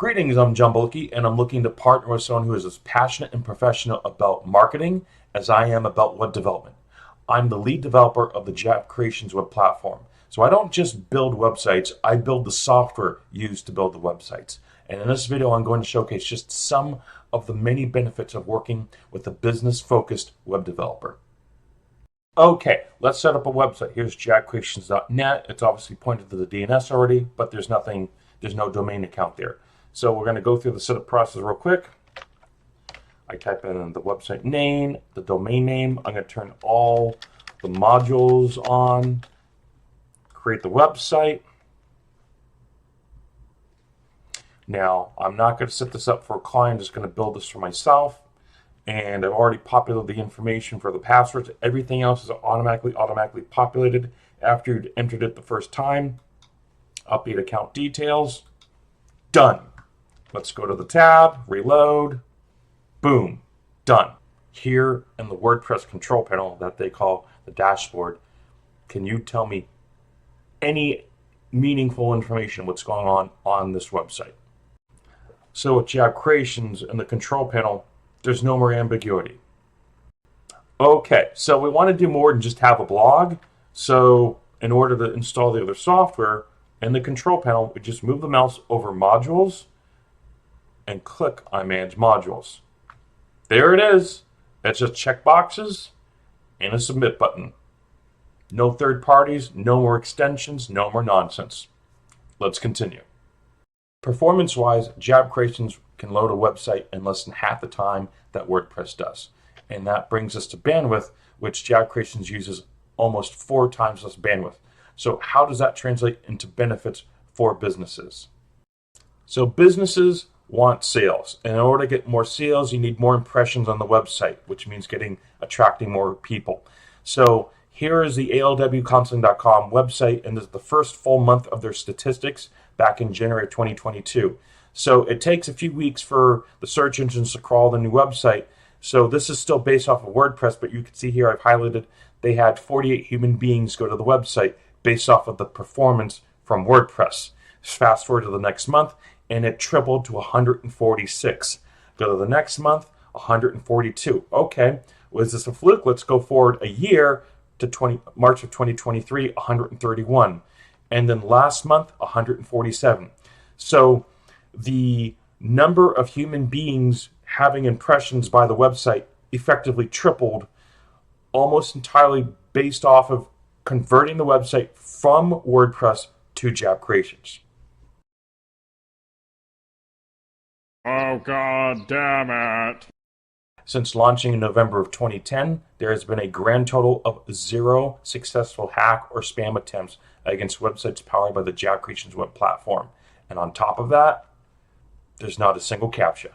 Greetings, I'm John Bilicki, and I'm looking to partner with someone who is as passionate and professional about marketing as I am about web development. I'm the lead developer of the Jab Creations web platform. So I don't just build websites, I build the software used to build the websites. And in this video, I'm going to showcase just some of the many benefits of working with a business-focused web developer. Okay, let's set up a website. Here's jabcreations.net. It's obviously pointed to the DNS already, but there's no domain account there. So we're going to go through the setup process real quick. I type in the website name, the domain name. I'm going to turn all the modules on, create the website. Now, I'm not going to set this up for a client. I'm just going to build this for myself. And I've already populated the information for the passwords. Everything else is automatically populated after you've entered it the first time. Update account details. Done. Let's go to the tab, reload, boom, done. Here in the WordPress control panel that they call the dashboard, can you tell me any meaningful information what's going on this website? So with Jab Creations in the control panel, there's no more ambiguity. Okay, so we want to do more than just have a blog. So in order to install the other software, in the control panel, we just move the mouse over modules and click on Manage Modules. There it is. It's just check boxes and a submit button. No third parties, no more extensions, no more nonsense. Let's continue. Performance-wise, Jab Creations can load a website in less than half the time that WordPress does. And that brings us to bandwidth, which Jab Creations uses almost 4 times less bandwidth. So how does that translate into benefits for businesses? So businesses want sales. And in order to get more sales, you need more impressions on the website, which means attracting more people. So here is the alwcounseling.com website, and this is the first full month of their statistics back in January 2022. So it takes a few weeks for the search engines to crawl the new website. So this is still based off of WordPress, but you can see here I've highlighted they had 48 human beings go to the website based off of the performance from WordPress. Fast forward to the next month, and it tripled to 146. Go to the next month, 142. Okay, was this a fluke? Let's go forward a year to March of 2023, 131. And then last month, 147. So the number of human beings having impressions by the website effectively tripled, almost entirely based off of converting the website from WordPress to Jab Creations. Oh, God damn it. Since launching in November of 2010, there has been a grand total of 0 successful hack or spam attempts against websites powered by the Jab Creations web platform. And on top of that, there's not a single Captcha.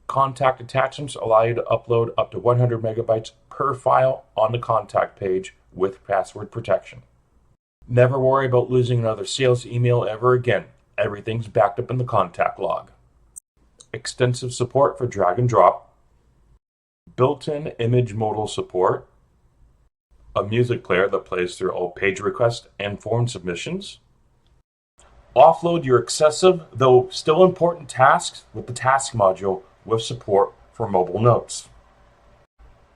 Contact attachments allow you to upload up to 100 megabytes per file on the contact page with password protection. Never worry about losing another sales email ever again. Everything's backed up in the contact log. Extensive support for drag and drop. Built-in image modal support. A music player that plays through all page requests and form submissions. Offload your excessive, though still important tasks with the task module with support for mobile notes.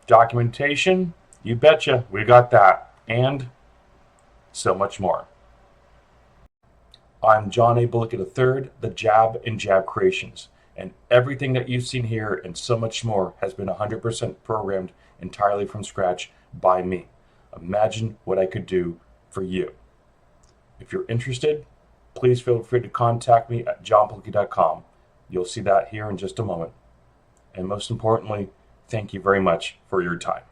Documentation, you betcha, we got that. And so much more. I'm John A. Bilicki III, the Jab and Jab Creations, and everything that you've seen here and so much more has been 100% programmed entirely from scratch by me. Imagine what I could do for you. If you're interested, please feel free to contact me at johnbilicki.com. You'll see that here in just a moment. And most importantly, thank you very much for your time.